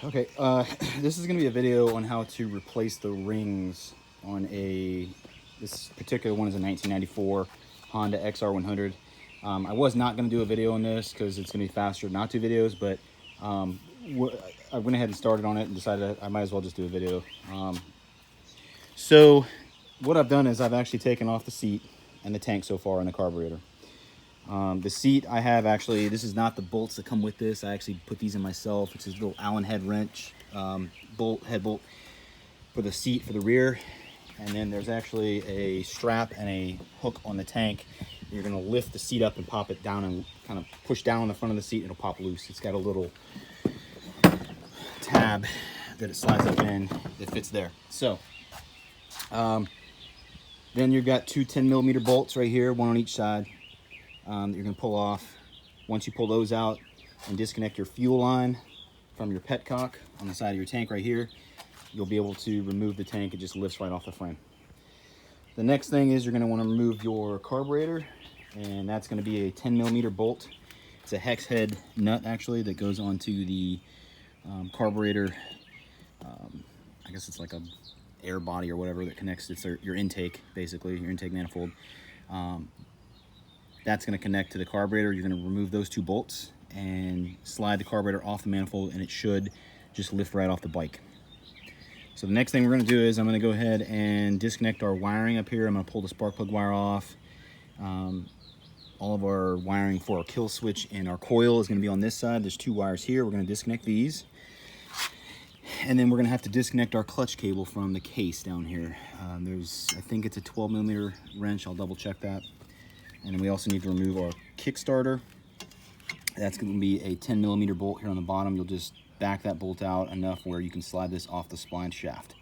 Okay, this is going to be a video on how to replace the rings on this particular one is a 1994 Honda XR100. I was not going to do a video on this because it's going to be faster not to videos, but I went ahead and started on it and decided I might as well just do a video. So what I've done is I've actually taken off the seat and the tank so far and the carburetor. The seat I have actually, this is not the bolts that come with this. I actually put these in myself. It's this little Allen head wrench head bolt for the seat for the rear. And then there's actually a strap and a hook on the tank. You're gonna lift the seat up and pop it down and kind of push down on the front of the seat and it'll pop loose. It's got a little tab that it slides up in that fits there. So, then you've got two 10mm bolts right here, one on each side. That you're going to pull off. Once you pull those out and disconnect your fuel line from your petcock on the side of your tank right here, you'll be able to remove the tank. It just lifts right off the frame. The next thing is you're going to want to remove your carburetor, and that's going to be a 10mm bolt. It's a hex head nut actually that goes onto the carburetor. I guess it's like a air body or whatever that connects to your intake, basically your intake manifold. That's going to connect to the carburetor. You're going to remove those two bolts and slide the carburetor off the manifold, and it should just lift right off the bike. So the next thing we're going to do is I'm going to go ahead and disconnect our wiring up here. I'm going to pull the spark plug wire off. All of our wiring for our kill switch and our coil is going to be on this side. There's two wires here. We're going to disconnect these. And then we're going to have to disconnect our clutch cable from the case down here. I think it's a 12mm wrench. I'll double check that. And then we also need to remove our Kickstarter. That's going to be a 10mm bolt here on the bottom. You'll just back that bolt out enough where you can slide this off the spline shaft.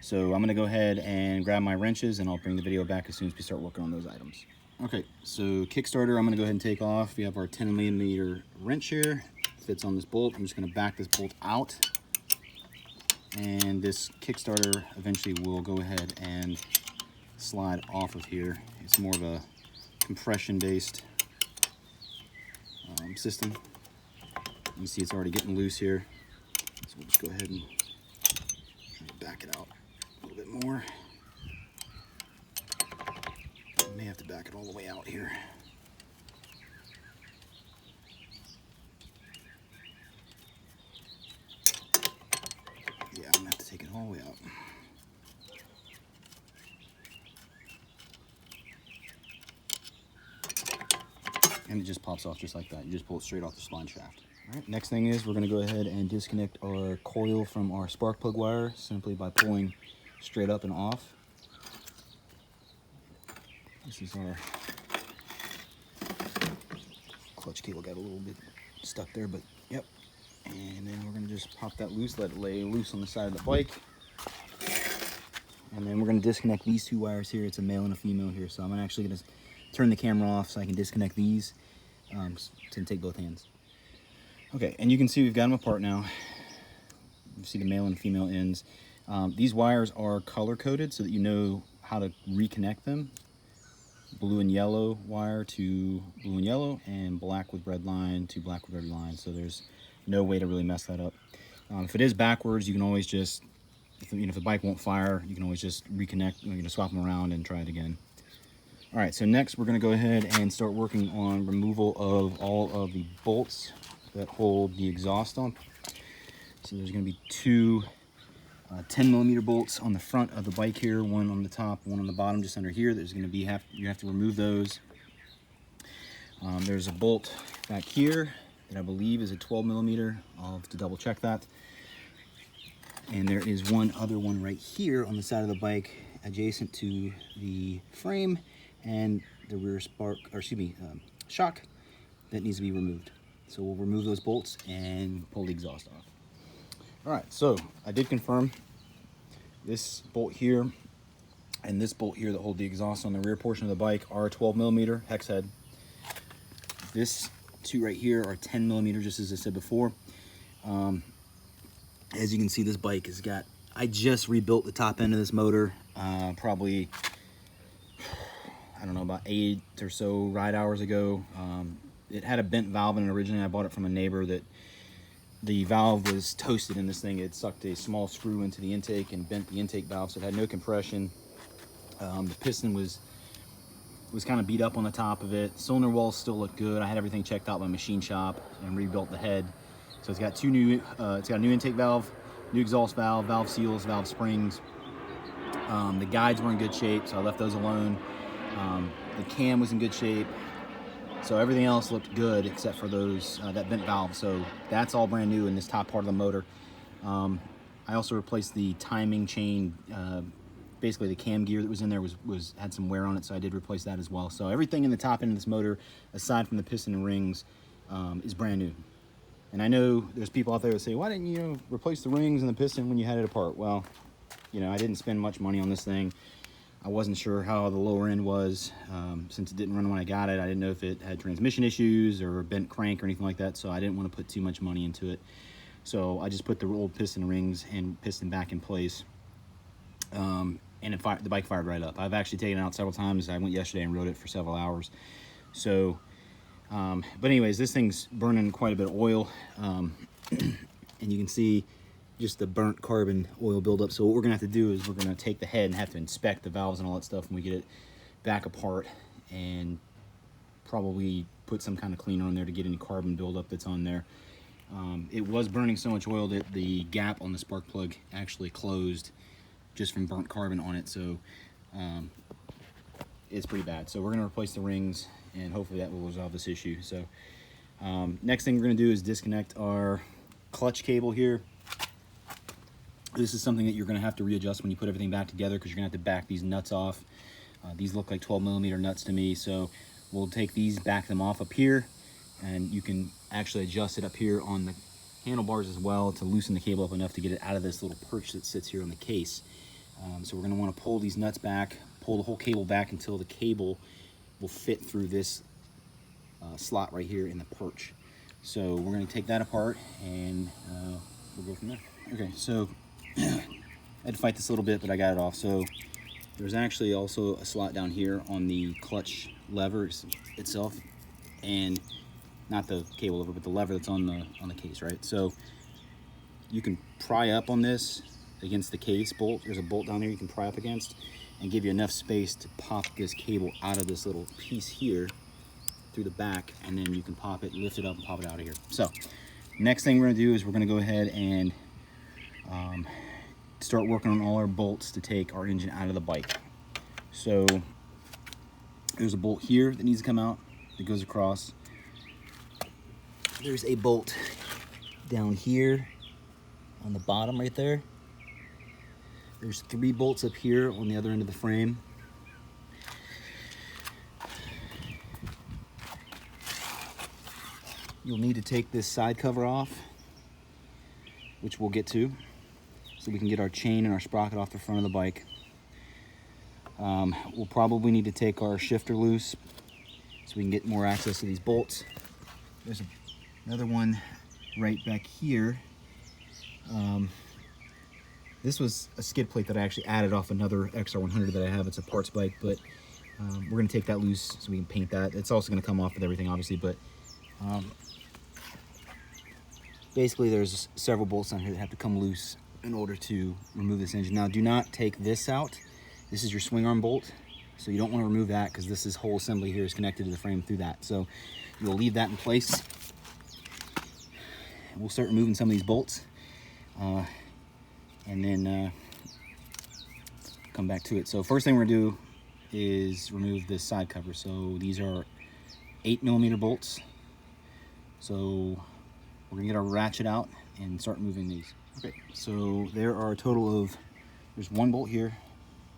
So I'm going to go ahead and grab my wrenches and I'll bring the video back as soon as we start working on those items. Okay, so Kickstarter I'm going to go ahead and take off. We have our 10mm wrench here. It fits on this bolt. I'm just going to back this bolt out. And this Kickstarter eventually will go ahead and slide off of here. It's more of a compression based system. You can see it's already getting loose here, so we'll just go ahead and back it out a little bit more. I may have to back it all the way out here. Yeah, I'm gonna have to take it all the way out. And it just pops off just like that. You just pull it straight off the spline shaft. All right, next thing is we're going to go ahead and disconnect our coil from our spark plug wire simply by pulling straight up and off. This is our clutch cable, got a little bit stuck there, but yep. And then we're going to just pop that loose, let it lay loose on the side of the bike. And then we're going to disconnect these two wires here. It's a male and a female here, so I'm actually going to turn the camera off so I can disconnect these. To take both hands. Okay, and you can see we've got them apart now. You see the male and female ends. These wires are color coded so that you know how to reconnect them. Blue and yellow wire to blue and yellow, and black with red line to black with red line. So there's no way to really mess that up. If it is backwards, you can always just, if the bike won't fire, you can always just reconnect, swap them around and try it again. All right, so next we're going to go ahead and start working on removal of all of the bolts that hold the exhaust on. So there's going to be two 10mm bolts on the front of the bike here, one on the top, one on the bottom just under here. There's going to be, you have to remove those. There's a bolt back here that I believe is a 12mm. I'll have to double check that. And there is one other one right here on the side of the bike adjacent to the frame and the rear shock that needs to be removed. So we'll remove those bolts and pull the exhaust off. All right, so I did confirm this bolt here and this bolt here that hold the exhaust on the rear portion of the bike are 12mm hex head. This two right here are 10mm, just as I said before. As you can see, this bike has got, I just rebuilt the top end of this motor, probably, I don't know, about 8 or so ride hours ago. It had a bent valve in it originally. I bought it from a neighbor that the valve was toasted in this thing. It sucked a small screw into the intake and bent the intake valve, so it had no compression. The piston was kind of beat up on the top of it. Cylinder walls still look good. I had everything checked out by machine shop and rebuilt the head. So it's got two new, it's got a new intake valve, new exhaust valve, valve seals, valve springs. The guides were in good shape, so I left those alone. The cam was in good shape. So everything else looked good except for those that bent valve. So that's all brand new in this top part of the motor. I also replaced the timing chain. Basically the cam gear that was in there had some wear on it, so I did replace that as well. So everything in the top end of this motor, aside from the piston and rings, is brand new. And I know there's people out there that say, why didn't you replace the rings and the piston when you had it apart? Well, I didn't spend much money on this thing. I wasn't sure how the lower end was. Since it didn't run when I got it, I didn't know if it had transmission issues or a bent crank or anything like that, so I didn't want to put too much money into it. So I just put the old piston rings and piston back in place. And the bike fired right up. I've actually taken it out several times. I went yesterday and rode it for several hours. So, but anyways, this thing's burning quite a bit of oil. And you can see just the burnt carbon oil buildup. So what we're gonna have to do is we're gonna take the head and have to inspect the valves and all that stuff when we get it back apart, and probably put some kind of cleaner on there to get any carbon buildup that's on there. It was burning so much oil that the gap on the spark plug actually closed just from burnt carbon on it. So it's pretty bad. So we're gonna replace the rings and hopefully that will resolve this issue. So next thing we're gonna do is disconnect our clutch cable here. This is something that you're gonna have to readjust when you put everything back together, because you're gonna have to back these nuts off. These look like 12mm nuts to me, so we'll take these, back them off up here, and you can actually adjust it up here on the handlebars as well to loosen the cable up enough to get it out of this little perch that sits here on the case. So we're gonna wanna pull these nuts back, pull the whole cable back until the cable will fit through this slot right here in the perch. So we're gonna take that apart and we'll go from there. Okay, so I had to fight this a little bit, but I got it off. So there's actually also a slot down here on the clutch lever itself, and not the cable lever, but the lever that's on the case, right? So you can pry up on this against the case bolt. There's a bolt down there you can pry up against and give you enough space to pop this cable out of this little piece here through the back, and then you can pop it, lift it up, and pop it out of here. So next thing we're gonna do is we're gonna go ahead and start working on all our bolts to take our engine out of the bike. So there's a bolt here that needs to come out that goes across. There's a bolt down here on the bottom right there. There's 3 bolts up here on the other end of the frame. You'll need to take this side cover off, which we'll get to, so we can get our chain and our sprocket off the front of the bike. We'll probably need to take our shifter loose so we can get more access to these bolts. There's another one right back here. This was a skid plate that I actually added off another XR100 that I have. It's a parts bike, but we're gonna take that loose so we can paint that. It's also gonna come off with everything, obviously, but basically there's several bolts on here that have to come loose in order to remove this engine. Now, do not take this out. This is your swing arm bolt, so you don't want to remove that, because this whole assembly here is connected to the frame through that. So you'll leave that in place. We'll start removing some of these bolts, and then come back to it. So first thing we're gonna do is remove this side cover. So these are 8mm bolts. So we're gonna get our ratchet out and start moving these. Okay, so there are a total of, there's 1 bolt here,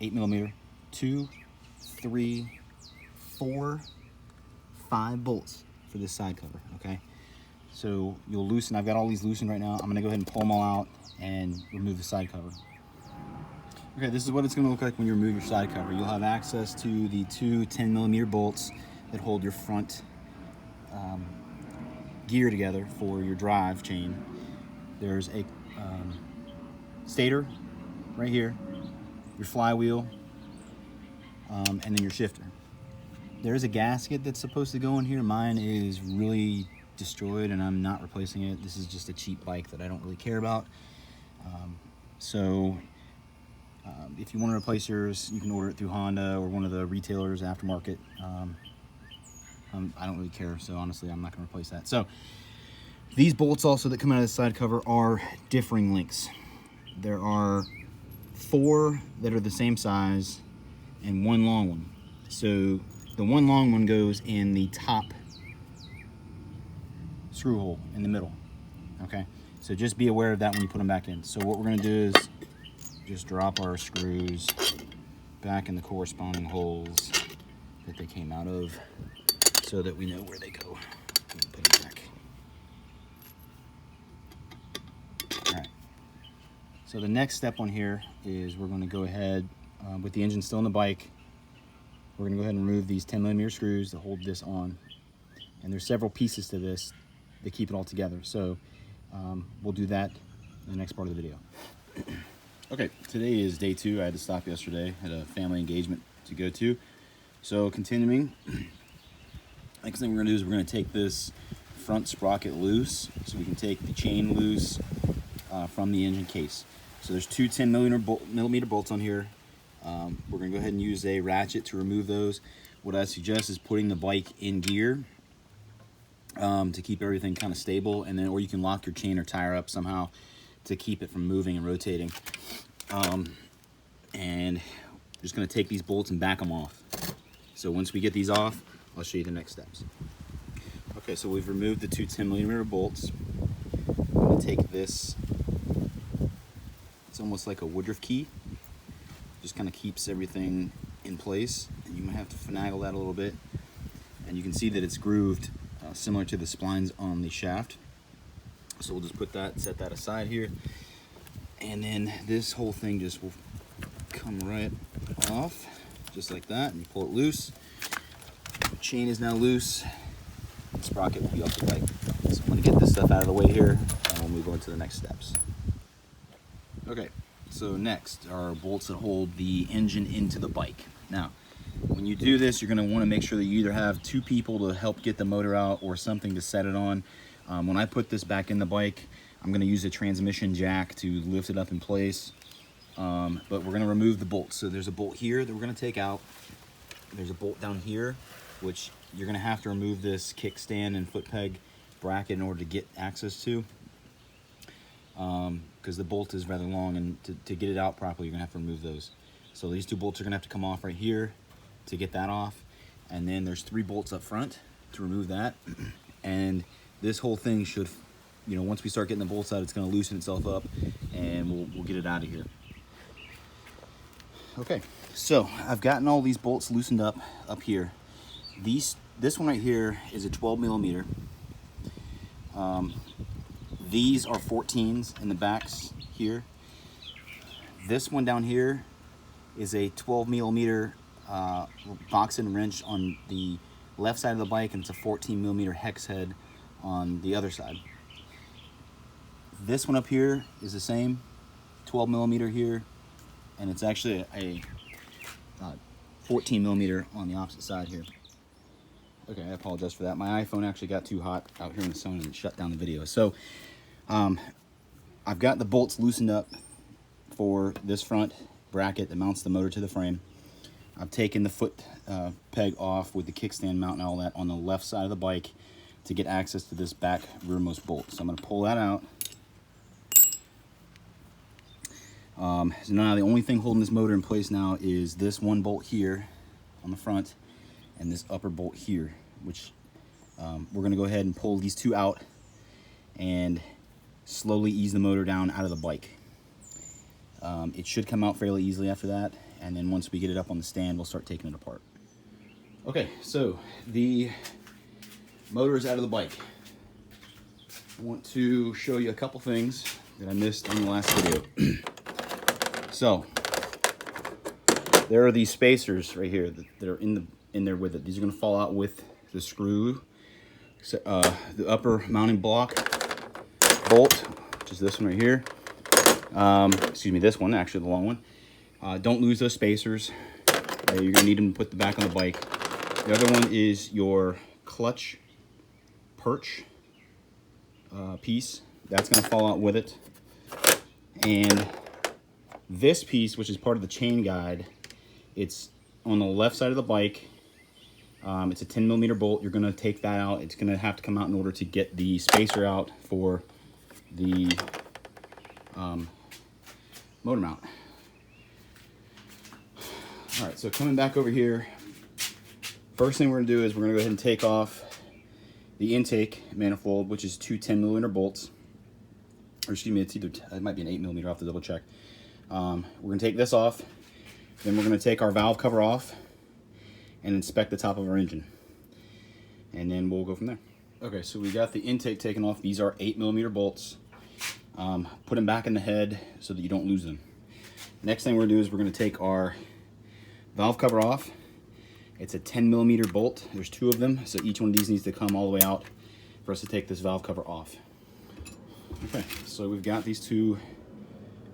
8mm, 2, 3, 4, 5 bolts for this side cover, okay? So you'll loosen, I've got all these loosened right now. I'm gonna go ahead and pull them all out and remove the side cover. Okay, this is what it's gonna look like when you remove your side cover. You'll have access to the 2 10mm bolts that hold your front gear together for your drive chain. There's a stator right here, your flywheel, and then your shifter. There's a gasket that's supposed to go in here. Mine is really destroyed and I'm not replacing it. This is just a cheap bike that I don't really care about. If you want to replace yours, you can order it through Honda or one of the retailers aftermarket. I don't really care, so honestly I'm not going to replace that. So these bolts also that come out of the side cover are differing lengths. There are 4 that are the same size and 1 long one. So the 1 long one goes in the top screw hole in the middle. Okay, so just be aware of that when you put them back in. So what we're going to do is just drop our screws back in the corresponding holes that they came out of so that we know where they go. Put them back. All right. So the next step on here is we're going to go ahead, with the engine still in the bike, we're going to go ahead and remove these 10mm screws that hold this on. And there's several pieces to this that keep it all together. So we'll do that in the next part of the video. Okay, today is day 2. I had to stop yesterday. I had a family engagement to go to. So continuing, next thing we're going to do is we're going to take this front sprocket loose so we can take the chain loose from the engine case. So there's 2 10mm bolts on here. We're going to go ahead and use a ratchet to remove those. What I suggest is putting the bike in gear to keep everything kind of stable, and then or you can lock your chain or tire up somehow to keep it from moving and rotating. And we're just going to take these bolts and back them off. So once we get these off, I'll show you the next steps. Okay, so we've removed the 2 10mm bolts. I'm going to take this, it's almost like a Woodruff key, just kind of keeps everything in place, and you might have to finagle that a little bit, and you can see that it's grooved similar to the splines on the shaft. So we'll just put that, set that aside here, and then this whole thing just will come right off just like that, and you pull it loose. The chain is now loose. The sprocket will be off the bike. So I'm going to get this stuff out of the way here, and we'll move on to the next steps. Okay, so next are bolts that hold the engine into the bike. Now, when you do this, you're going to want to make sure that you either have 2 people to help get the motor out or something to set it on. When I put this back in the bike, I'm going to use a transmission jack to lift it up in place. But we're going to remove the bolts. So there's a bolt here that we're going to take out. There's a bolt down here, which you're going to have to remove this kickstand and foot peg bracket in order to get access to. Because the bolt is rather long, and to get it out properly, you're going to have to remove those. So these 2 bolts are going to have to come off right here to get that off. And then there's 3 bolts up front to remove that. And this whole thing should, you know, once we start getting the bolts out, it's going to loosen itself up, and we'll get it out of here. Okay, so I've gotten all these bolts loosened up here. This one right here is a 12mm. These are 14s in the backs here. This one down here is a 12mm box and wrench on the left side of the bike, and it's a 14mm hex head on the other side. This one up here is the same, 12mm here, and it's actually a 14mm on the opposite side here. Okay, I apologize for that. My iPhone actually got too hot out here in the sun and shut down the video. So I've got the bolts loosened up for this front bracket that mounts the motor to the frame. I've taken the foot peg off with the kickstand mount and all that on the left side of the bike to get access to this back rearmost bolt. So I'm going to pull that out. So now the only thing holding this motor in place now is this one bolt here on the front and this upper bolt here, which we're going to go ahead and pull these 2 out and slowly ease the motor down out of the bike. It should come out fairly easily after that, and then once we get it up on the stand, we'll start taking it apart. Okay, so the motor is out of the bike. I want to show you a couple things that I missed in the last video. So there are these spacers right here that are in there with it. These are going to fall out with the screw. So, the upper mounting block bolt, which is this one right here. Excuse me, this one, actually the long one. Don't lose those spacers. You're going to need them to put the back on the bike. The other one is your clutch perch piece. That's going to fall out with it. And this piece, which is part of the chain guide, it's on the left side of the bike. It's a 10mm bolt. You're going to take that out. It's going to have to come out in order to get the spacer out for the motor mount. All right, so coming back over here, first thing we're going to do is we're going to go ahead and take off the intake manifold, which is two 10mm bolts. Or excuse me, it might be an 8mm. I'll have to double check. We're going to take this off. Then we're going to take our valve cover off and inspect the top of our engine. And then we'll go from there. Okay, so we got the intake taken off. These are 8mm bolts. Put them back in the head so that you don't lose them. Next thing we're going to do is we're going to take our valve cover off. It's a 10mm bolt. There's two of them, so each one of these needs to come all the way out for us to take this valve cover off. Okay, so we've got these two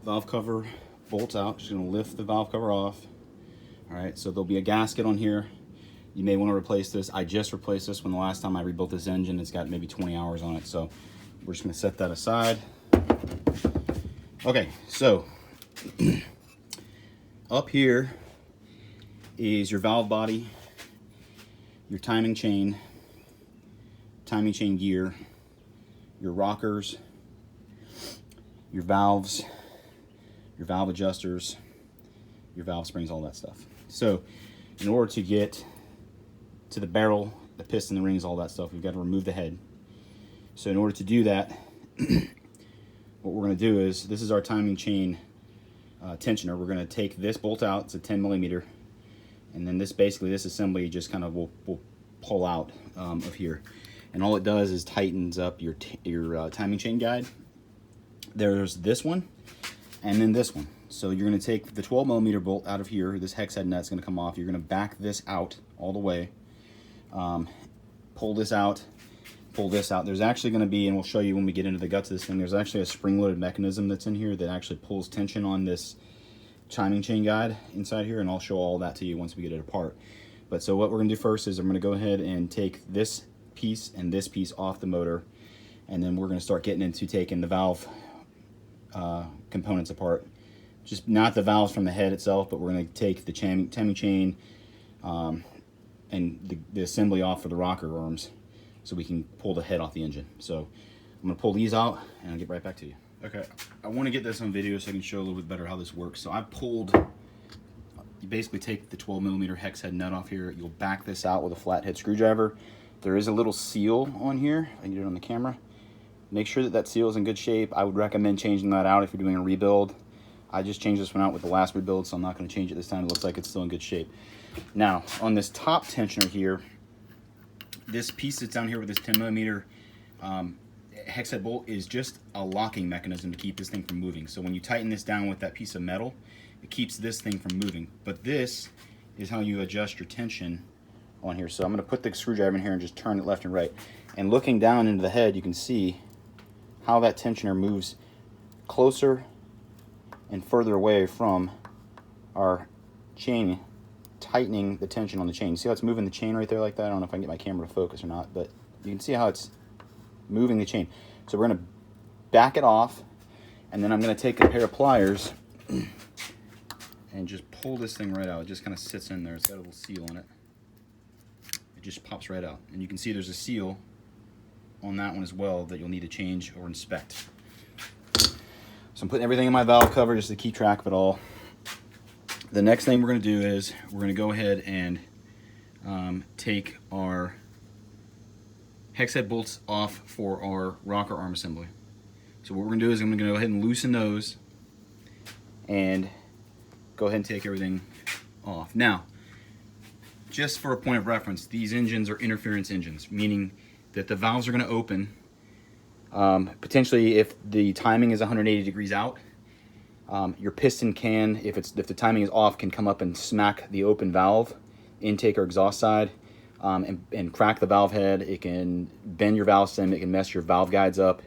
valve cover bolts out. Just going to lift the valve cover off. All right, so there'll be a gasket on here. You may want to replace this. I just replaced this one the last time I rebuilt this engine. It's got maybe 20 hours on it, so we're just going to set that aside. Okay, so up here is your valve body, your timing chain gear, your rockers, your valves, your valve adjusters, your valve springs, all that stuff. So in order to get to the barrel, the piston, the rings, all that stuff, we've got to remove the head. So in order to do that, what we're going to do is, this is our timing chain tensioner. We're going to take this bolt out. It's a 10mm, and then this assembly just kind of will pull out of here, and all it does is tightens up your timing chain guide. There's this one and then this one. So you're going to take the 12mm bolt out of here. This hex head nut's going to come off. You're going to back this out all the way, pull this out, pull this out. There's actually going to be, and we'll show you when we get into the guts of this thing, there's actually a spring-loaded mechanism that's in here that actually pulls tension on this timing chain guide inside here, and I'll show all that to you once we get it apart. But so what we're going to do first is I'm going to go ahead and take this piece and this piece off the motor, and then we're going to start getting into taking the valve components apart. Just not the valves from the head itself, but we're going to take the timing chain and the assembly off for the rocker arms so we can pull the head off the engine. So I'm going to pull these out and I'll get right back to you. Okay, I want to get this on video so I can show a little bit better how this works. So I pulled, you basically take the 12mm hex head nut off here. You'll back this out with a flathead screwdriver. There is a little seal on here. I can get it on the camera. Make sure that seal is in good shape. I would recommend changing that out if you're doing a rebuild. I just changed this one out with the last rebuild, so I'm not going to change it this time. It looks like it's still in good shape. Now, on this top tensioner here, this piece that's down here with this 10mm hex head bolt is just a locking mechanism to keep this thing from moving. So when you tighten this down with that piece of metal, it keeps this thing from moving. But this is how you adjust your tension on here. So I'm going to put the screwdriver in here and just turn it left and right. And looking down into the head, you can see how that tensioner moves closer and further away from our chain, tightening the tension on the chain. See how it's moving the chain right there like that? I don't know if I can get my camera to focus or not, but you can see how it's moving the chain. So we're going to back it off, and then I'm going to take a pair of pliers and just pull this thing right out. It just kind of sits in there. It's got a little seal on it. It just pops right out. And you can see there's a seal on that one as well that you'll need to change or inspect. So I'm putting everything in my valve cover just to keep track of it all. The next thing we're going to do is we're going to go ahead and take our hex head bolts off for our rocker arm assembly. So what we're going to do is I'm going to go ahead and loosen those and go ahead and take everything off. Now, just for a point of reference, these engines are interference engines, meaning that the valves are going to open potentially if the timing is 180 degrees out. Your piston can, if the timing is off, can come up and smack the open valve, intake or exhaust side, and crack the valve head. It can bend your valve stem. It can mess your valve guides up.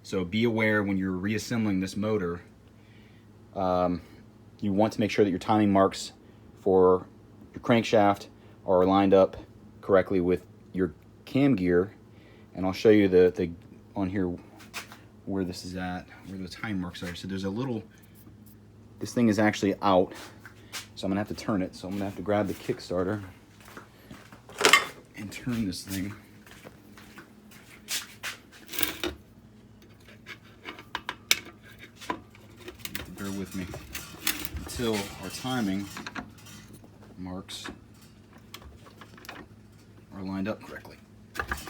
So be aware when you're reassembling this motor, you want to make sure that your timing marks for your crankshaft are lined up correctly with your cam gear. And I'll show you the on here where this is at, where the time marks are. So there's a little, this thing is actually out, so I'm gonna have to turn it. So I'm gonna have to grab the Kickstarter and turn this thing. Bear with me until our timing marks are lined up correctly.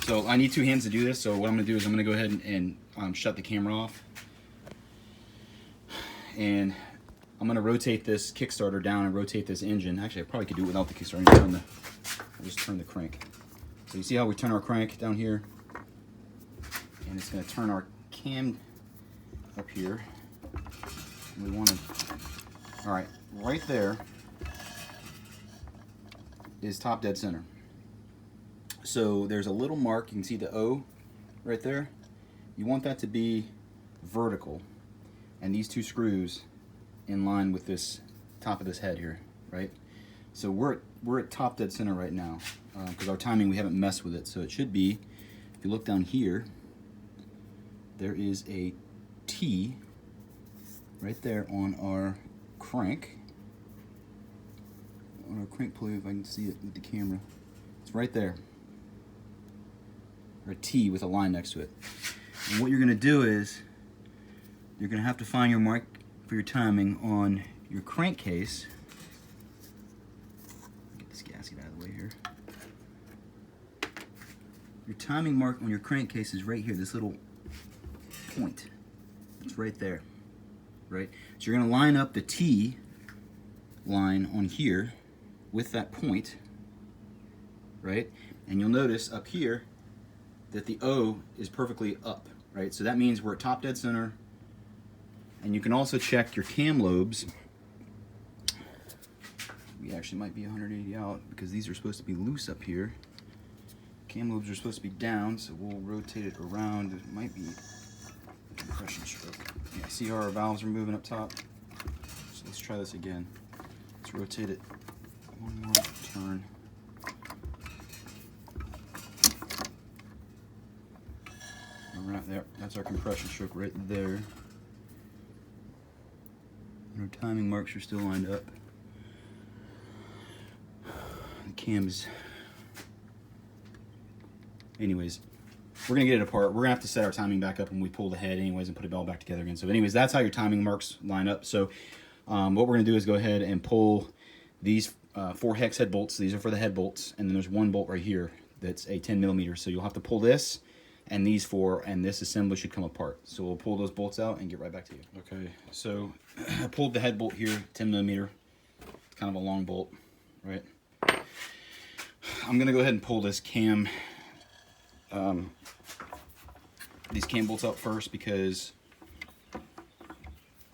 So I need 2 hands to do this, so what I'm going to do is I'm going to go ahead and shut the camera off. And I'm going to rotate this Kickstarter down and rotate this engine. Actually, I probably could do it without the Kickstarter. I'll just turn the crank. So you see how we turn our crank down here? And it's going to turn our cam up here. And we want to, all right, right there is top dead center. So there's a little mark, you can see the O right there. You want that to be vertical, and these 2 screws in line with this top of this head here, right? So we're at top dead center right now, because our timing, we haven't messed with it. So it should be, if you look down here, there is a T right there on our crank. On our crank pulley, if I can see it with the camera. It's right there. Or a T with a line next to it. And what you're going to do is you're going to have to find your mark for your timing on your crankcase. Get this gasket out of the way here. Your timing mark on your crankcase is right here, this little point. It's right there, right? So you're going to line up the T line on here with that point, right? And you'll notice up here that the O is perfectly up, right? So that means we're at top dead center. And you can also check your cam lobes. We actually might be 180 out because these are supposed to be loose up here. Cam lobes are supposed to be down, so we'll rotate it around. It might be a compression stroke. Yeah, see how our valves are moving up top? So let's try this again. Let's rotate it one more turn. Right there, that's our compression stroke right there. And our timing marks are still lined up. The cam's, anyways, we're gonna get it apart. We're gonna have to set our timing back up when we pull the head anyways and put it all back together again. So anyways, that's how your timing marks line up. So what we're gonna do is go ahead and pull these 4 hex head bolts. These are for the head bolts, and then there's 1 bolt right here that's a 10mm. So you'll have to pull this and these 4, and this assembly should come apart. So we'll pull those bolts out and get right back to you. Okay, so I pulled the head bolt here, 10mm. It's kind of a long bolt, right? I'm gonna go ahead and pull this cam, these cam bolts out first because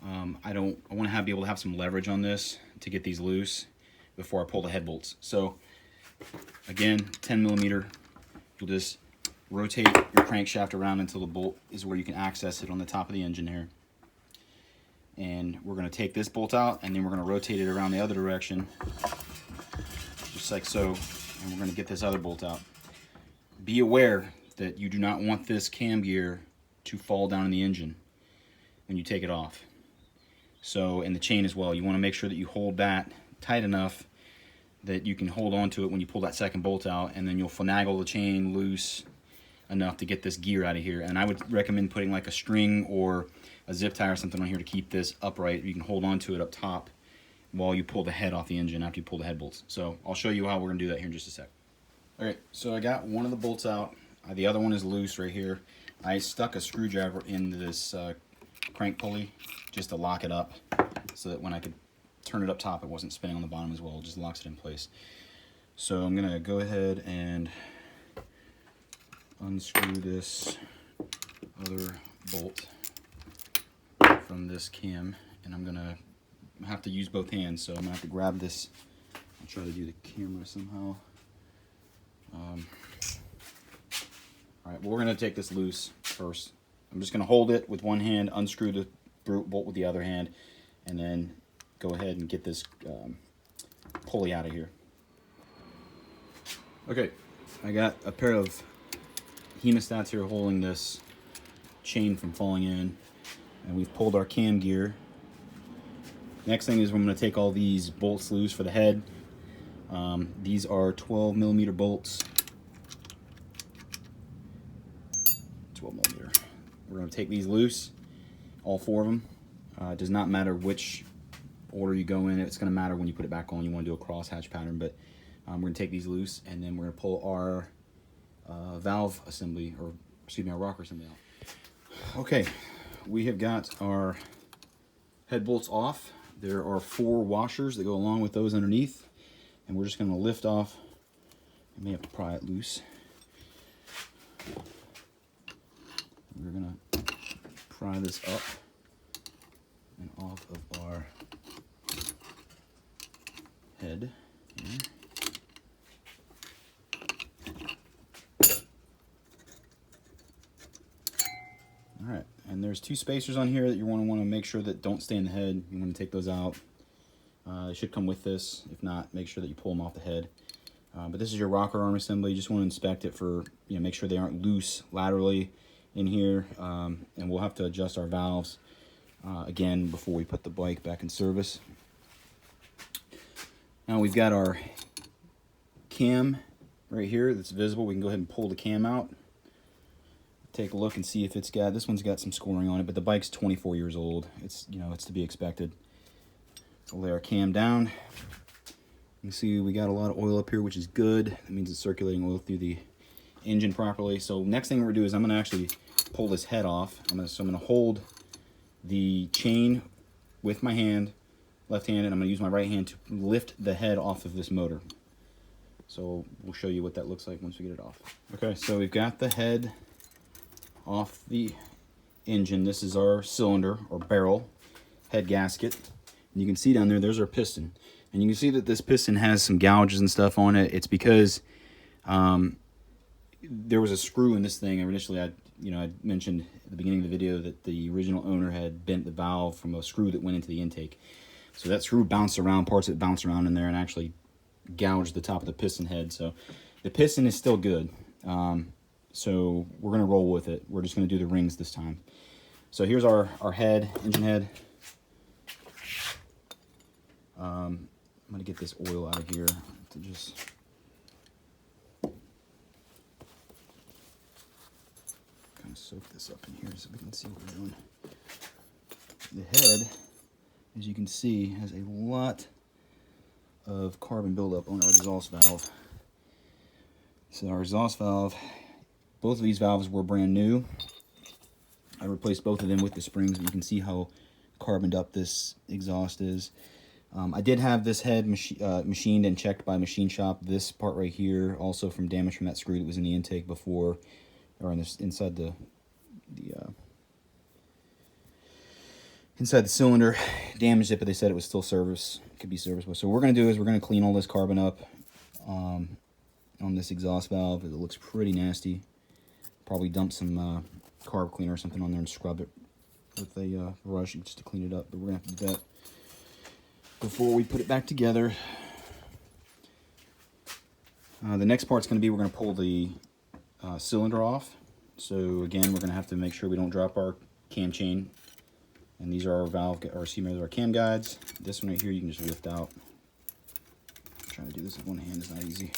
I want to be able to have some leverage on this to get these loose before I pull the head bolts. So again, 10mm, you'll just rotate your crankshaft around until the bolt is where you can access it on the top of the engine here. And we're going to take this bolt out, and then we're going to rotate it around the other direction, just like so, and we're going to get this other bolt out. Be aware that you do not want this cam gear to fall down in the engine when you take it off. So, and the chain as well, you want to make sure that you hold that tight enough that you can hold on to it when you pull that second bolt out, and then you'll finagle the chain loose enough to get this gear out of here. And I would recommend putting like a string or a zip tie or something on here to keep this upright. You can hold on to it up top while you pull the head off the engine after you pull the head bolts. So I'll show you how we're gonna do that here in just a sec. All right, so I got one of the bolts out. The other one is loose right here. I stuck a screwdriver into this crank pulley just to lock it up so that when I could turn it up top, it wasn't spinning on the bottom as well. It just locks it in place. So I'm gonna go ahead and unscrew this other bolt from this cam, and I'm gonna have to use both hands, so I'm gonna have to grab this and try to do the camera somehow. Alright, well, we're gonna take this loose first. I'm just gonna hold it with one hand, unscrew the bolt with the other hand, and then go ahead and get this pulley out of here. Okay, I got a pair of hemostats here holding this chain from falling in, and we've pulled our cam gear. Next thing is I'm going to take all these bolts loose for the head. These are 12 millimeter bolts. 12 millimeter. We're going to take these loose, all 4 of them. It does not matter which order you go in. It's going to matter when you put it back on. You want to do a crosshatch pattern, but we're going to take these loose, and then we're going to pull our valve assembly, or excuse me, our rocker assembly out. Okay, we have got our head bolts off. There are 4 washers that go along with those underneath, and we're just going to lift off. I may have to pry it loose. We're going to pry this up and off of our head here. All right, and there's 2 spacers on here that you want to make sure that don't stay in the head. You want to take those out. They should come with this. If not, make sure that you pull them off the head. But this is your rocker arm assembly. You just want to inspect it for, make sure they aren't loose laterally in here. And we'll have to adjust our valves again before we put the bike back in service. Now we've got our cam right here that's visible. We can go ahead and pull the cam out. Take a look and see if it's got, this one's got some scoring on it, but the bike's 24 years old. It's, it's to be expected. We'll lay our cam down. You can see we got a lot of oil up here, which is good. That means it's circulating oil through the engine properly. So next thing we're gonna do is I'm gonna actually pull this head off. So I'm gonna hold the chain with my hand, left hand, and I'm gonna use my right hand to lift the head off of this motor. So we'll show you what that looks like once we get it off. Okay, so we've got the head off the engine. This is our cylinder or barrel head gasket. And you can see down there, there's our piston. And you can see that this piston has some gouges and stuff on it. It's because there was a screw in this thing. Initially, I mentioned at the beginning of the video that the original owner had bent the valve from a screw that went into the intake. So that screw bounced around, parts of it bounced around in there and actually gouged the top of the piston head. So the piston is still good. So we're going to roll with it. We're just going to do the rings this time. So here's our head, engine head. I'm going to get this oil out of here to just kind of soak this up in here so we can see what we're doing. The head, as you can see, has a lot of carbon buildup on our exhaust valve. So our exhaust valve, both of these valves were brand new. I replaced both of them with the springs, but you can see how carboned up this exhaust is. I did have this head machined and checked by machine shop. This part right here, also from damage from that screw that was in the intake before, or in this, inside the cylinder, damaged it, but they said it was still could be serviceable. So what we're going to do is we're going to clean all this carbon up on this exhaust valve. It looks pretty nasty. Probably dump some carb cleaner or something on there and scrub it with a brush just to clean it up. But we're going to have to do that before we put it back together. The next part's going to be we're going to pull the cylinder off. So again, we're going to have to make sure we don't drop our cam chain. And these are our valve, or excuse me, our cam guides. This one right here you can just lift out. I'm trying to do this with one hand is not easy.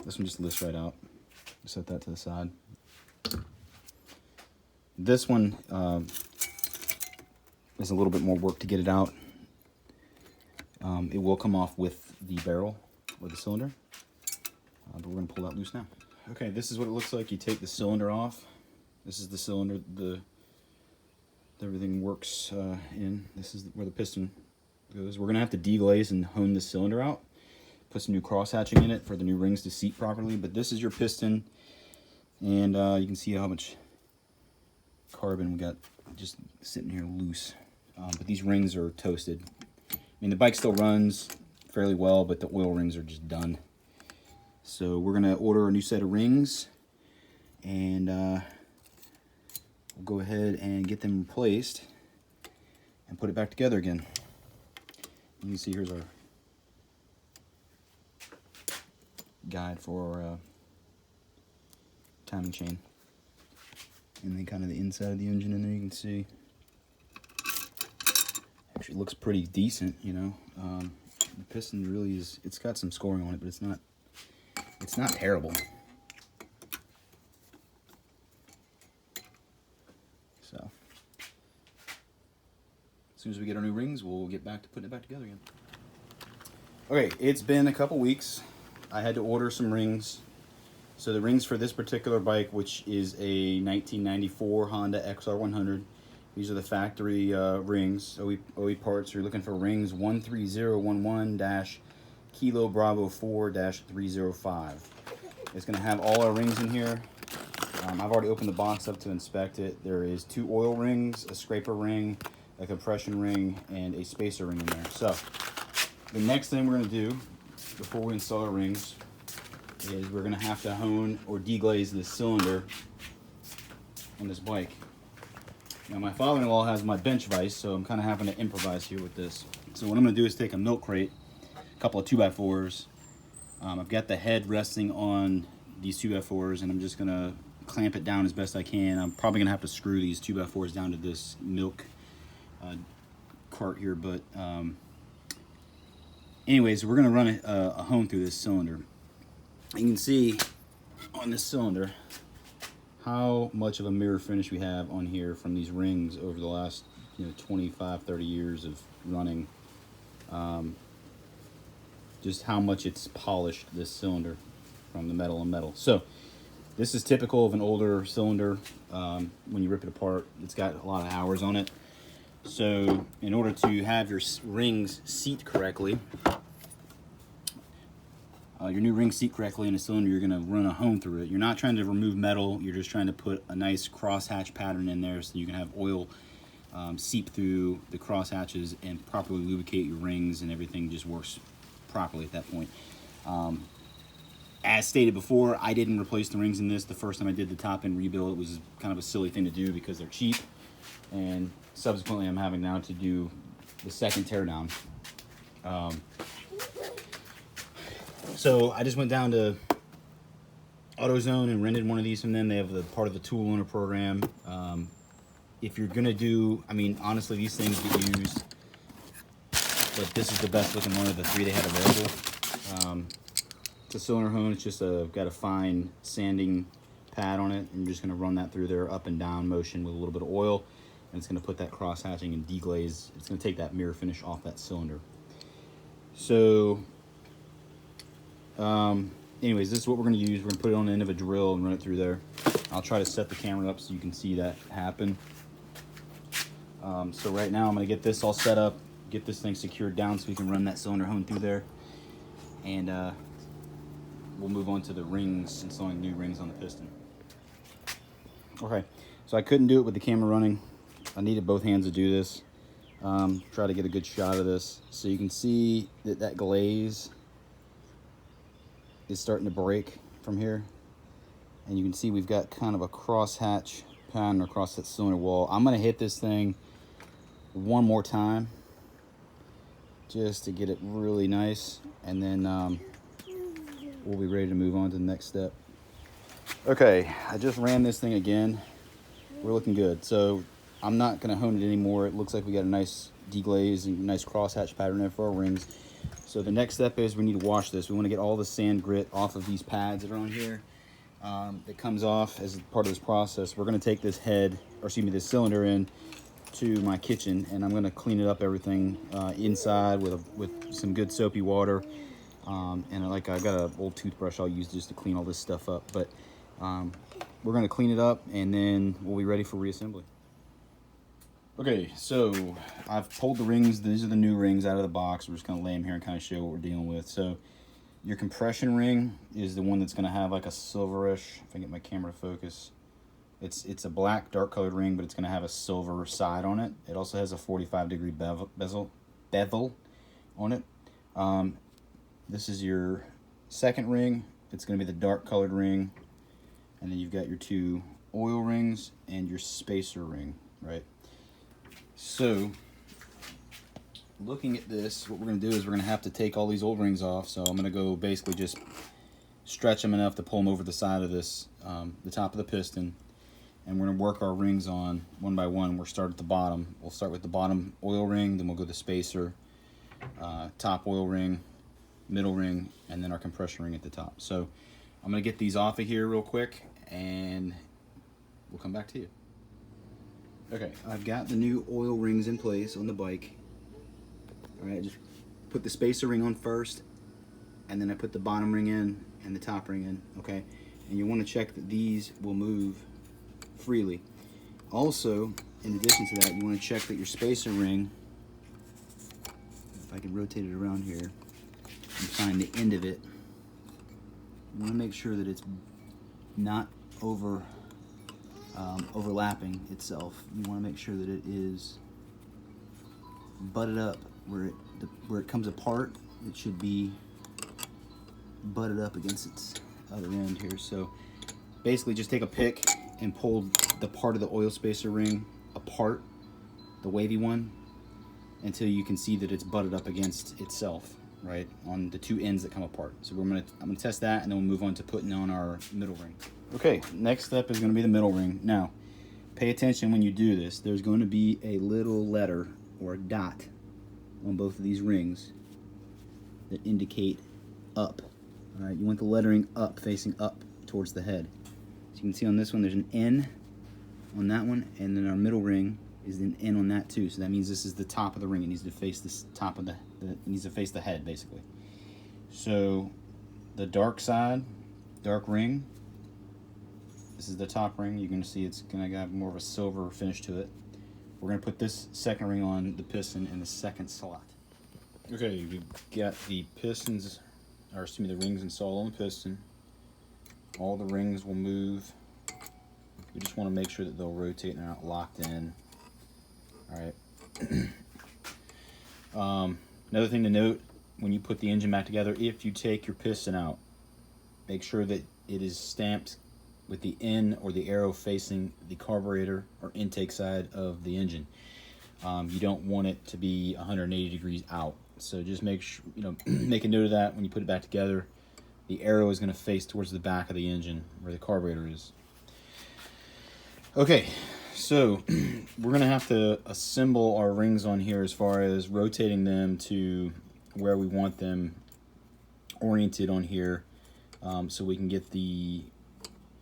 This one just lifts right out. Set that to the side. This one is a little bit more work to get it out. It will come off with the barrel or the cylinder, but we're going to pull that loose now. Okay, this is what it looks like. You take the cylinder off. This is the cylinder everything works in. This is where the piston goes. We're going to have to deglaze and hone this cylinder out. Put some new cross hatching in it for the new rings to seat properly. But this is your piston, and you can see how much carbon we got just sitting here loose. But these rings are toasted. I mean, the bike still runs fairly well, but the oil rings are just done. So we're going to order a new set of rings, and we'll go ahead and get them replaced and put it back together again. You can see here's our guide for our timing chain. and then kind of the inside of the engine in there, you can see. Actually looks pretty decent, you know. The piston really is, it's got some scoring on it, but it's not terrible. So as soon as we get our new rings, we'll get back to putting it back together again. Okay, it's been a couple weeks. I had to order some rings. So the rings for this particular bike, which is a 1994 Honda XR100, these are the factory rings, OE parts. You're looking for rings 13011-Kilo Bravo 4-305. It's going to have all our rings in here. I've already opened the box up to inspect it. There is 2 oil rings, a scraper ring, a compression ring, and a spacer ring in there. So the next thing we're going to do before we install our rings is we're going to have to hone or deglaze this cylinder on this bike. Now my father-in-law has my bench vise, so I'm kind of having to improvise here with this. So what I'm going to do is take a milk crate, a couple of 2x4s. I've got the head resting on these 2x4s, and I'm just going to clamp it down as best I can. I'm probably going to have to screw these 2x4s down to this milk cart here, but anyways, we're going to run a hone through this cylinder. You can see on this cylinder how much of a mirror finish we have on here from these rings over the last 25-30 years of running. Just how much it's polished, this cylinder, from the metal and metal. So this is typical of an older cylinder. When you rip it apart, it's got a lot of hours on it. So in order to have your rings seat correctly, your new rings seat correctly in a cylinder, you're going to run a hone through it. You're not trying to remove metal, you're just trying to put a nice crosshatch pattern in there so you can have oil seep through the crosshatches and properly lubricate your rings, and everything just works properly at that point. As stated before, I didn't replace the rings in this. The first time I did the top end rebuild, it was kind of a silly thing to do because they're cheap, and subsequently I'm having now to do the second teardown. So I just went down to AutoZone and rented one of these from them. They have the part of the tool owner program. If you're gonna do, I mean, honestly, these things get used, but this is the best looking one of the 3 they had available. It's a cylinder hone. It's just got a fine sanding pad on it. I'm just gonna run that through there, up and down motion with a little bit of oil, and it's gonna put that cross hatching and deglaze. It's gonna take that mirror finish off that cylinder. So anyways, this is what we're going to use. We're going to put it on the end of a drill and run it through there. I'll try to set the camera up so you can see that happen. So right now I'm going to get this all set up, get this thing secured down so we can run that cylinder hone through there, and we'll move on to the rings, installing new rings on the piston. Okay, so I couldn't do it with the camera running. I needed both hands to do this. Try to get a good shot of this so you can see that glaze is starting to break from here, and you can see we've got kind of a crosshatch pattern across that cylinder wall. I'm going to hit this thing one more time just to get it really nice, and then we'll be ready to move on to the next step. Okay, I just ran this thing again. We're looking good, so I'm not going to hone it anymore. It looks like we got a nice deglaze and nice crosshatch pattern there for our rings. So the next step is we need to wash this. We want to get all the sand grit off of these pads that are on here. That comes off as part of this process. We're going to take this head, or excuse me, this cylinder in to my kitchen, and I'm going to clean it up everything inside with some good soapy water. And I've got an old toothbrush I'll use just to clean all this stuff up. But we're going to clean it up, and then we'll be ready for reassembly. Okay, so I've pulled the rings. These are the new rings out of the box. We're just going to lay them here and kind of show what we're dealing with. So your compression ring is the one that's going to have like a silverish, if I get my camera to focus, it's a black dark colored ring, but it's going to have a silver side on it. It also has a 45-degree bevel on it. This is your second ring. It's going to be the dark colored ring, and then you've got your 2 oil rings and your spacer ring, right? So looking at this, what we're going to do is we're going to have to take all these old rings off. So I'm going to go basically just stretch them enough to pull them over the side of this, the top of the piston. and we're going to work our rings on one by one. We'll start at the bottom. We'll start with the bottom oil ring, then we'll go to the spacer, top oil ring, middle ring, and then our compression ring at the top. So I'm going to get these off of here real quick, and we'll come back to you. Okay, I've got the new oil rings in place on the bike. All right, just put the spacer ring on first, and then I put the bottom ring in and the top ring in, okay? And you want to check that these will move freely. Also, in addition to that, you want to check that your spacer ring, if I can rotate it around here and find the end of it, you want to make sure that it's not overlapping itself. You want to make sure that it is butted up where it comes apart. It should be butted up against its other end here. So basically just take a pick and pull the part of the oil spacer ring apart, the wavy one, until you can see that it's butted up against itself, right, on the two ends that come apart. So I'm gonna test that, and then we'll move on to putting on our middle ring. Okay, next step is gonna be the middle ring. Now, pay attention when you do this. There's going to be a little letter or a dot on both of these rings that indicate up. All right, you want the lettering up, facing up towards the head. So you can see on this one, there's an N on that one, and then our middle ring is an N on that too. So that means this is the top of the ring. It needs to face this top of it needs to face the head, basically. So the dark side, dark ring, this is the top ring. You're gonna see it's gonna have more of a silver finish to it. We're gonna put this second ring on the piston in the second slot. Okay, we've got the pistons, or excuse me, the rings installed on the piston. All the rings will move. You just want to make sure that they'll rotate and are not locked in. All right. Another thing to note, when you put the engine back together, if you take your piston out, make sure that it is stamped with the N or the arrow facing the carburetor or intake side of the engine. You don't want it to be 180 degrees out. So just make sure, make a note of that when you put it back together. The arrow is going to face towards the back of the engine where the carburetor is. Okay, so we're going to have to assemble our rings on here as far as rotating them to where we want them oriented on here, so we can get we're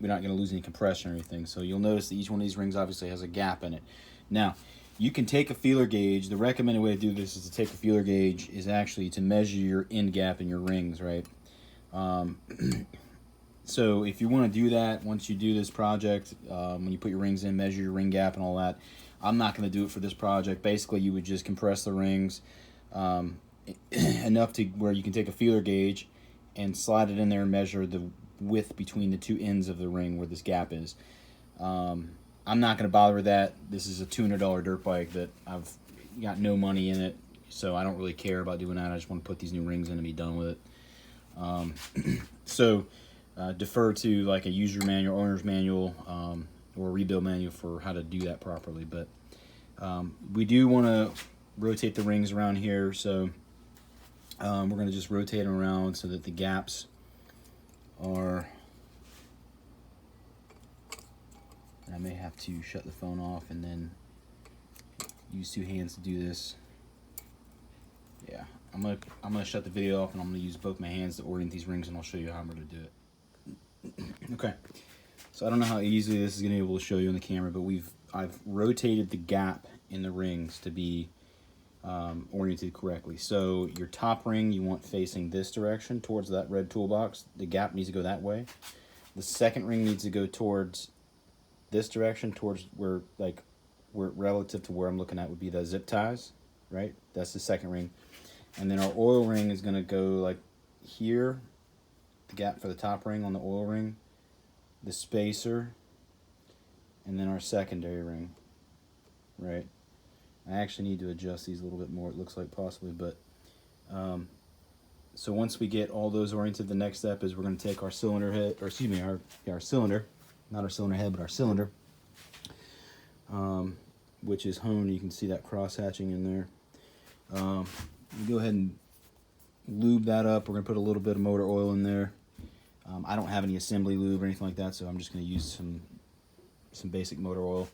not going to lose any compression or anything. So you'll notice that each one of these rings obviously has a gap in it. Now, you can take a feeler gauge. The recommended way to do this is to take a feeler gauge is actually to measure your end gap in your rings, right? So if you want to do that, once you do this project, when you put your rings in, measure your ring gap and all that. I'm not going to do it for this project. Basically, you would just compress the rings enough to where you can take a feeler gauge and slide it in there and measure the width between the two ends of the ring where this gap is. I'm not going to bother with that. This is a $200 dirt bike that I've got no money in it, so I don't really care about doing that. I just want to put these new rings in and be done with it. So defer to like a user manual, owner's manual, or a rebuild manual for how to do that properly. But we do want to rotate the rings around here, so we're going to just rotate them around so that the gaps are... I may have to shut the phone off and then use two hands to do this. Yeah, I'm gonna shut the video off and I'm gonna use both my hands to orient these rings, and I'll show you how I'm gonna do it. Okay, so I don't know how easily this is gonna be able to show you on the camera, but I've rotated the gap in the rings to be oriented correctly. So your top ring you want facing this direction towards that red toolbox. The gap needs to go that way. The second ring needs to go towards this direction, towards where relative to where I'm looking at would be the zip ties, right? That's the second ring. And then our oil ring is going to go like here, the gap for the top ring on the oil ring, the spacer, and then our secondary ring, right? I actually need to adjust these a little bit more, it looks like, possibly, but so once we get all those oriented, the next step is we're going to take our cylinder head, or excuse me, our cylinder, not our cylinder head, but our cylinder, which is honed. You can see that cross hatching in there. Go ahead and lube that up. We're going to put a little bit of motor oil in there. I don't have any assembly lube or anything like that, so I'm just going to use some basic motor oil.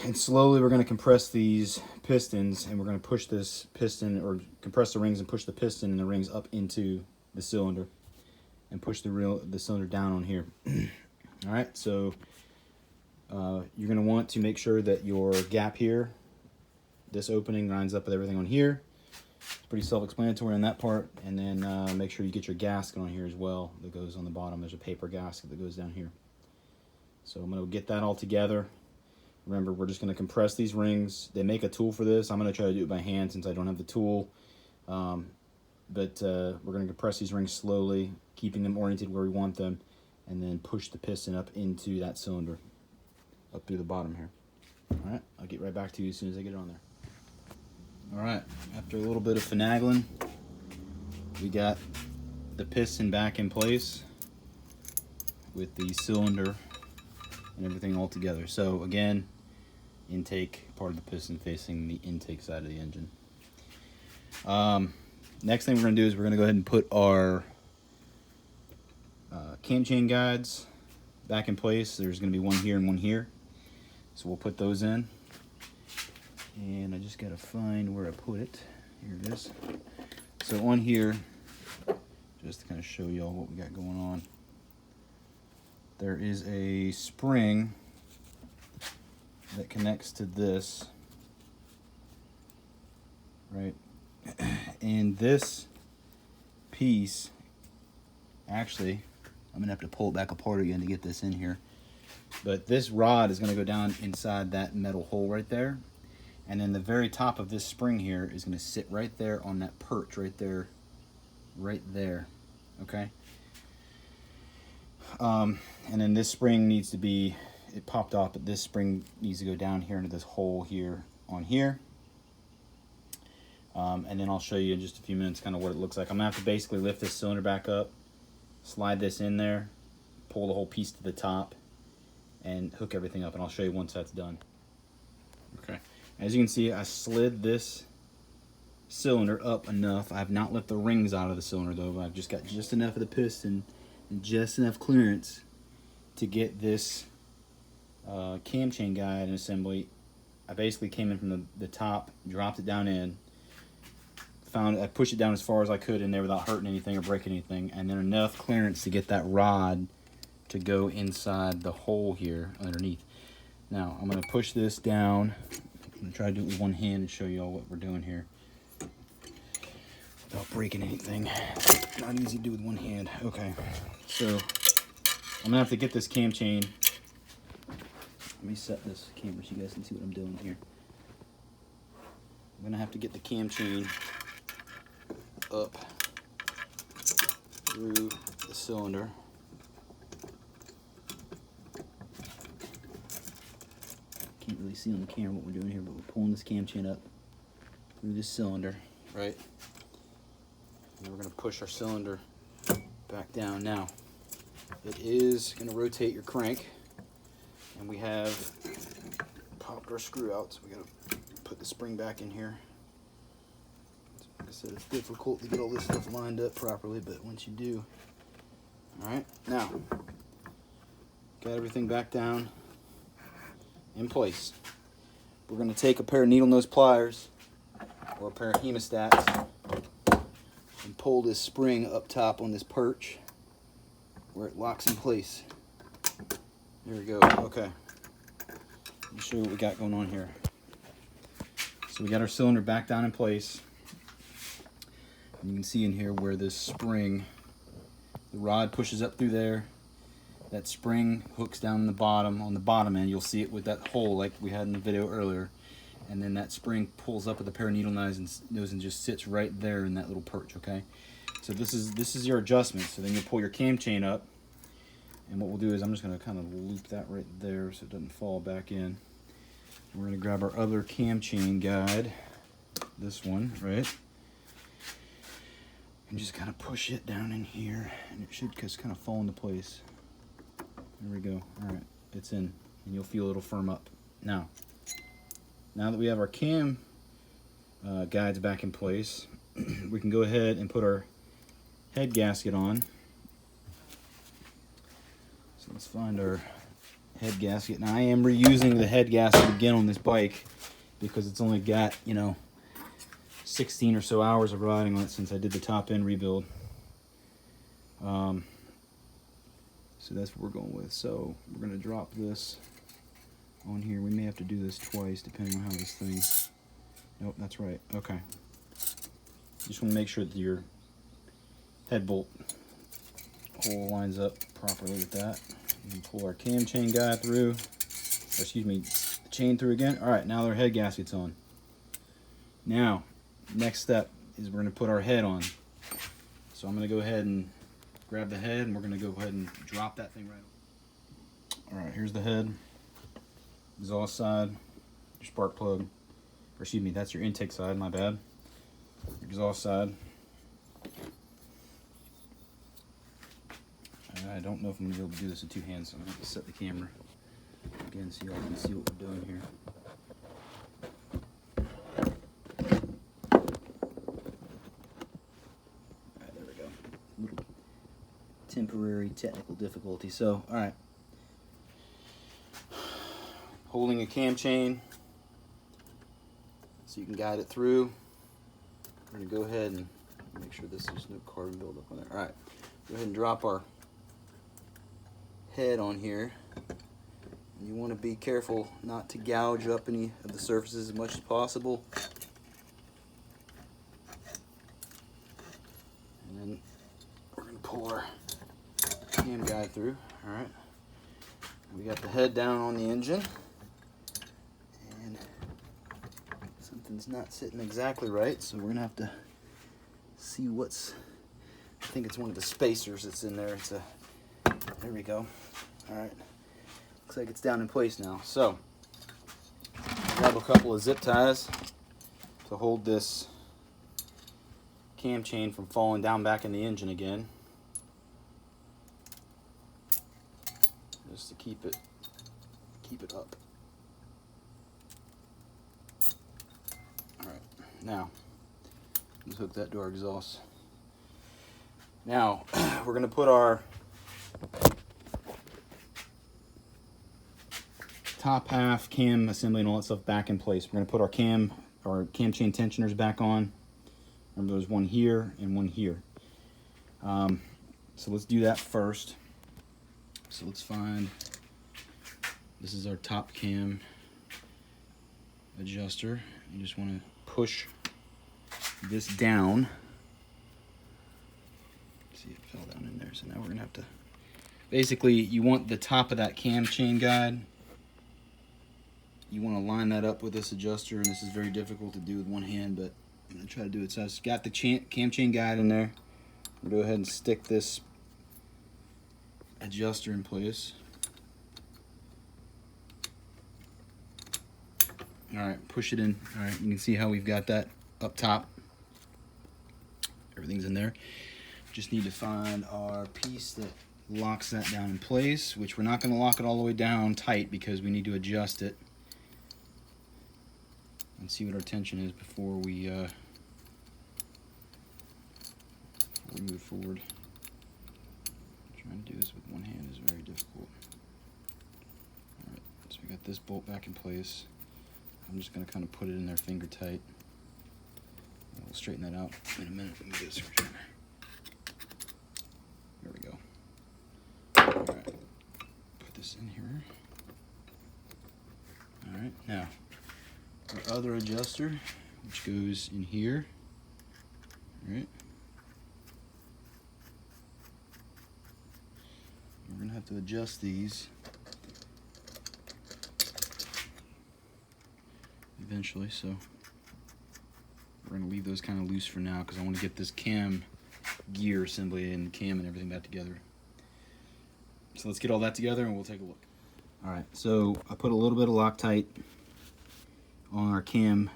And slowly we're going to compress these pistons, and we're going to push this piston, or compress the rings and push the piston and the rings up into the cylinder, and push the cylinder down on here. All right, so you're going to want to make sure that your gap here, this opening, lines up with everything on here. It's pretty self-explanatory on that part. And then make sure you get your gasket on here as well that goes on the bottom. There's a paper gasket that goes down here. So I'm going to get that all together. Remember, we're just going to compress these rings. They make a tool for this. I'm going to try to do it by hand since I don't have the tool. But we're going to compress these rings slowly, keeping them oriented where we want them, and then push the piston up into that cylinder, up through the bottom here. All right, I'll get right back to you as soon as I get it on there. All right, after a little bit of finagling, we got the piston back in place with the cylinder and everything all together. So again, intake part of the piston facing the intake side of the engine. Next thing we're going to do is we're going to go ahead and put our cam chain guides back in place. There's going to be one here and one here. So we'll put those in. And I just got to find where I put it. Here it is. So on here, just to kind of show y'all what we got going on, there is a spring that connects to this, right? And this piece, actually, I'm going to have to pull it back apart again to get this in here. But this rod is going to go down inside that metal hole right there. And then the very top of this spring here is going to sit right there on that perch right there. Okay? And then this spring needs to be, it popped off, but this spring needs to go down here into this hole here on here. And then I'll show you in just a few minutes kind of what it looks like. I'm going to have to basically lift this cylinder back up, slide this in there, pull the whole piece to the top, and hook everything up. And I'll show you once that's done. Okay. As you can see, I slid this cylinder up enough. I have not left the rings out of the cylinder though, but I've just got just enough of the piston and just enough clearance to get this cam chain guide and assembly. I basically came in from the top, dropped it down in, I pushed it down as far as I could in there without hurting anything or breaking anything, and then enough clearance to get that rod to go inside the hole here underneath. Now I'm going to push this down. I'm going to try to do it with one hand and show you all what we're doing here without breaking anything. Not easy to do with one hand. Okay, so I'm going to have to get this cam chain. Let me set this camera so you guys can see what I'm doing here. I'm going to have to get the cam chain up through the cylinder. Can't really see on the camera what we're doing here, but we're pulling this cam chain up through this cylinder, right? And we're going to push our cylinder back down. Now, it is going to rotate your crank, and we have popped our screw out, so we got to put the spring back in here. Like I said, it's difficult to get all this stuff lined up properly, but once you do, all right, now, got everything back down in place. We're going to take a pair of needle nose pliers or a pair of hemostats and pull this spring up top on this perch where it locks in place. There we go. Okay. Let me show you what we got going on here. So we got our cylinder back down in place. And you can see in here where this spring, the rod pushes up through there. That spring hooks down on the bottom end. You'll see it with that hole like we had in the video earlier. And then that spring pulls up with a pair of needle nose and just sits right there in that little perch, okay? So this is your adjustment. So then you'll pull your cam chain up. And what we'll do is I'm just going to kind of loop that right there so it doesn't fall back in. And we're going to grab our other cam chain guide, this one, right? And just kind of push it down in here. And it should just kind of fall into place. There we go. All right, it's in, and you'll feel it'll firm up. Now that we have our cam guides back in place, we can go ahead and put our head gasket on. So let's find our head gasket. Now I am reusing the head gasket again on this bike because it's only got, you know, 16 or so hours of riding on it since I did the top end rebuild. So that's what we're going with. So we're going to drop this on here. We may have to do this twice depending on how this thing... Nope, that's right. Okay. Just want to make sure that your head bolt hole lines up properly with that. And pull our cam chain guide through, or excuse me, the chain through again. All right, now our head gasket's on. Now, next step is we're going to put our head on. So I'm going to go ahead and grab the head, and we're going to go ahead and drop that thing right on. All right, here's the head, exhaust side, your spark plug, or excuse me, that's your intake side, my bad. Your exhaust side. I don't know if I'm going to be able to do this in two hands, so I'm going to have to set the camera again so y'all can see what we're doing here. Alright, there we go. Little temporary technical difficulty. So, alright. Holding a cam chain so you can guide it through. We're going to go ahead and make sure there's no carbon buildup on there. Alright, go ahead and drop our head on here. You want to be careful not to gouge up any of the surfaces as much as possible. And then we're going to pull our cam guide through. Alright. We got the head down on the engine. And something's not sitting exactly right, so we're going to have to see what's... I think it's one of the spacers that's in there. It's a... There we go. Alright. Looks like it's down in place now. So, grab a couple of zip ties to hold this cam chain from falling down back in the engine again. Just to keep it up. Alright. Now, let's hook that to our exhaust. Now, we're going to put our top half cam assembly and all that stuff back in place. We're going to put our cam chain tensioners back on. Remember, there's one here and one here. So let's do that first. So let's find, this is our top cam adjuster. You just want to push this down. See, it fell down in there. So now we're going to have to, basically, you want the top of that cam chain guide. You want to line that up with this adjuster, and this is very difficult to do with one hand, but I'm going to try to do it. So I've got the cam chain guide in there. I'll go ahead and stick this adjuster in place. Alright, push it in. Alright, you can see how we've got that up top. Everything's in there. Just need to find our piece that locks that down in place, which we're not going to lock it all the way down tight because we need to adjust it and see what our tension is before we move forward. Trying to do this with one hand is very difficult. Alright, so we got this bolt back in place. I'm just going to kind of put it in there finger tight. We'll straighten that out in a minute. Let me get a screwdriver. There we go. Alright, put this in here. Alright, now our other adjuster, which goes in here. Alright. We're going to have to adjust these eventually, so we're going to leave those kind of loose for now because I want to get this cam gear assembly and cam and everything back together. So let's get all that together and we'll take a look. Alright, so I put a little bit of Loctite on our cam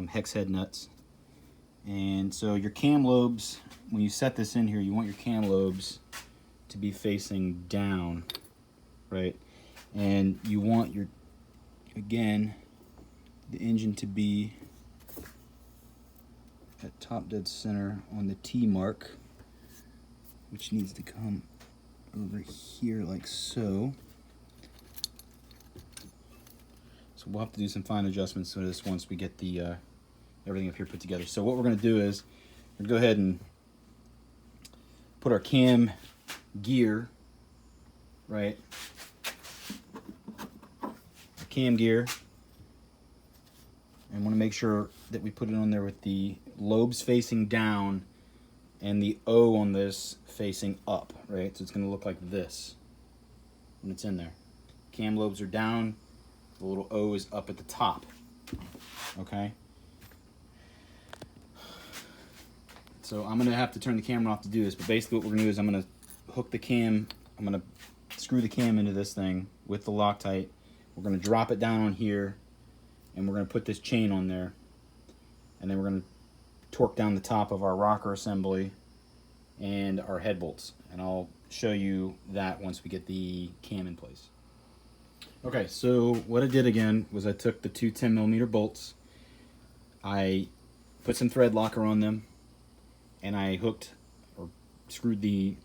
hex head nuts. And so your cam lobes, when you set this in here, you want your cam lobes to be facing down, right? And you want your, again, the engine to be at top dead center on the T mark, which needs to come over here like so. So we'll have to do some fine adjustments to this once we get the everything up here put together. So what we're going to do is we're going to go ahead and put our cam gear, right? Cam gear. And want to make sure that we put it on there with the lobes facing down and the O on this facing up, right? So it's going to look like this when it's in there. Cam lobes are down, the little O is up at the top, okay? So I'm going to have to turn the camera off to do this, but basically what we're going to do is I'm going to hook the cam, I'm going to screw the cam into this thing with the Loctite. We're going to drop it down on here, and we're going to put this chain on there, and then we're going to torque down the top of our rocker assembly and our head bolts, and I'll show you that once we get the cam in place. Okay, so what I did again was I took the two 10mm bolts, I put some thread locker on them, and I hooked or screwed the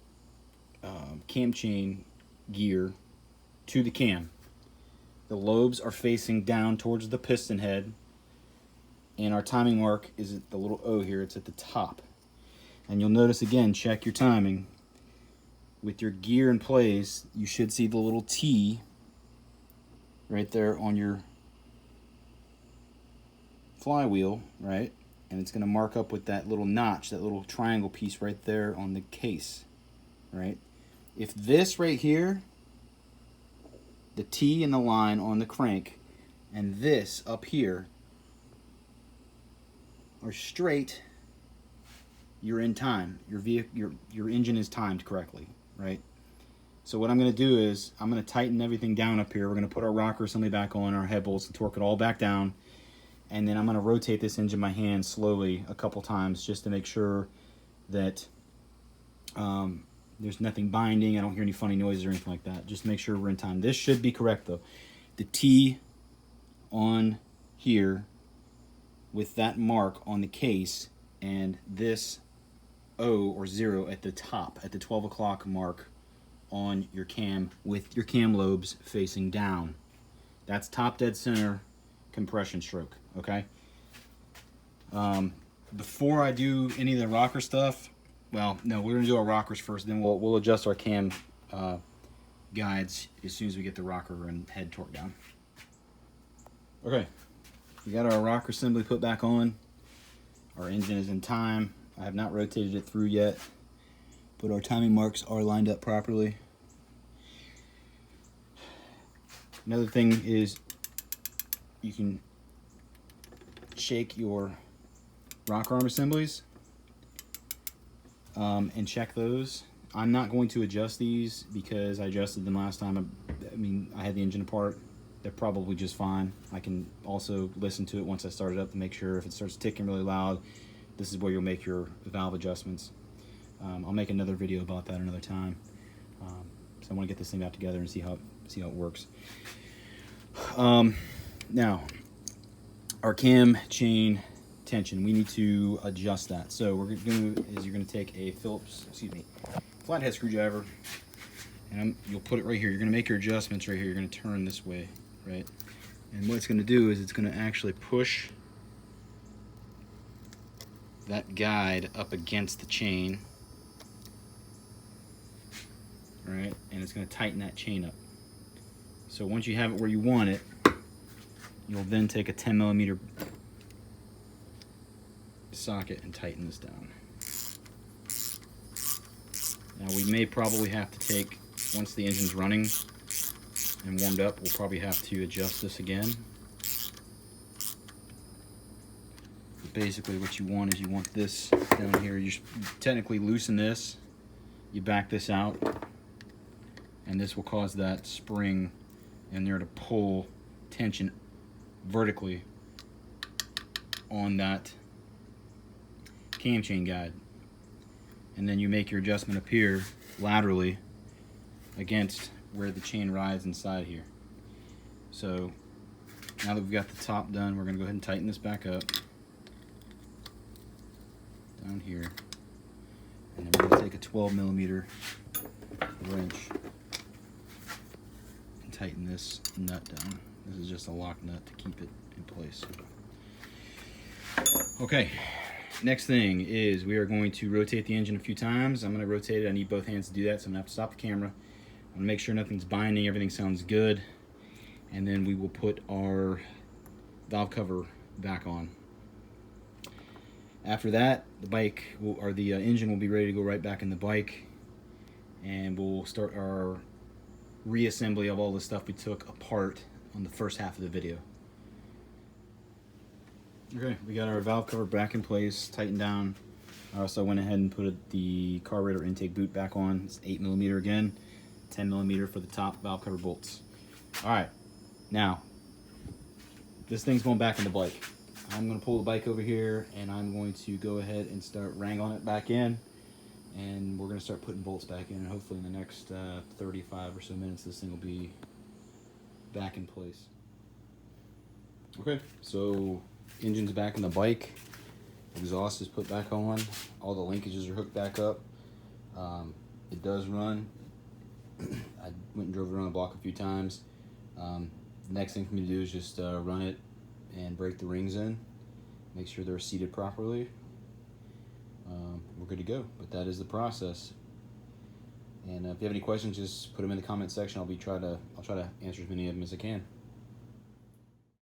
cam chain gear to the cam. The lobes are facing down towards the piston head, and our timing mark is at the little O here, it's at the top. And you'll notice again, check your timing. With your gear in place, you should see the little T right there on your flywheel, right? And it's going to mark up with that little notch, that little triangle piece right there on the case, right? If this right here, the T and the line on the crank, and this up here are straight, you're in time. Your engine is timed correctly, right? So what I'm going to do is I'm going to tighten everything down up here. We're going to put our rocker assembly back on, our head bolts, and torque it all back down. And then I'm going to rotate this engine by hand slowly a couple times just to make sure that there's nothing binding. I don't hear any funny noises or anything like that. Just make sure we're in time. This should be correct though. The T on here with that mark on the case, and this O or 0 at the top, at the 12 o'clock mark on your cam with your cam lobes facing down. That's top dead center compression stroke, okay? Before I do any of the rocker stuff, well, no, we're gonna do our rockers first, then we'll adjust our cam guides as soon as we get the rocker and head torque down. Okay, we got our rocker assembly put back on. Our engine is in time. I have not rotated it through yet, but our timing marks are lined up properly. Another thing is you can shake your rocker arm assemblies and check those. I'm not going to adjust these because I adjusted them last time. I mean, I had the engine apart. They're probably just fine. I can also listen to it once I start it up to make sure if it starts ticking really loud, this is where you'll make your valve adjustments. I'll make another video about that another time. So I want to get this thing out together and see how it works. Now, our cam chain tension, we need to adjust that. So what we're going to do is you're going to take a flathead screwdriver, and you'll put it right here. You're going to make your adjustments right here. You're going to turn this way, right? And what it's going to do is it's going to actually push that guide up against the chain, right? And it's going to tighten that chain up. So once you have it where you want it, you'll then take a 10mm socket and tighten this down. Now we may probably have to take, once the engine's running and warmed up, we'll probably have to adjust this again. But basically what you want is you want this down here. You technically loosen this, you back this out, and this will cause that spring in there to pull tension vertically on that cam chain guide. And then you make your adjustment up here laterally against where the chain rides inside here. So now that we've got the top done, we're going to go ahead and tighten this back up down here, and then we're going to take a 12mm wrench and tighten this nut down This is just a lock nut to keep it in place. Okay, next thing is we are going to rotate the engine a few times. I'm going to rotate it. I need both hands to do that, so I'm going to have to stop the camera. I'm going to make sure nothing's binding, everything sounds good, and then we will put our valve cover back on. After that, the bike will, or the engine will be ready to go right back in the bike, and we'll start our reassembly of all the stuff we took apart on the first half of the video. Okay, we got our valve cover back in place, tightened down. I also went ahead and put the carburetor intake boot back on. It's 8mm again, 10mm for the top valve cover bolts. All right, now this thing's going back in the bike. I'm going to pull the bike over here, and I'm going to go ahead and start wrangling it back in, and we're going to start putting bolts back in, and hopefully in the next 35 or so minutes this thing will be back in place. Okay, so engine's back in the bike, exhaust is put back on, all the linkages are hooked back up. It does run. I went and drove it around the block a few times. The next thing for me to do is just run it and break the rings in, make sure they're seated properly. We're good to go, but that is the process. And if you have any questions, just put them in the comment section. I'll try to answer as many of them as I can.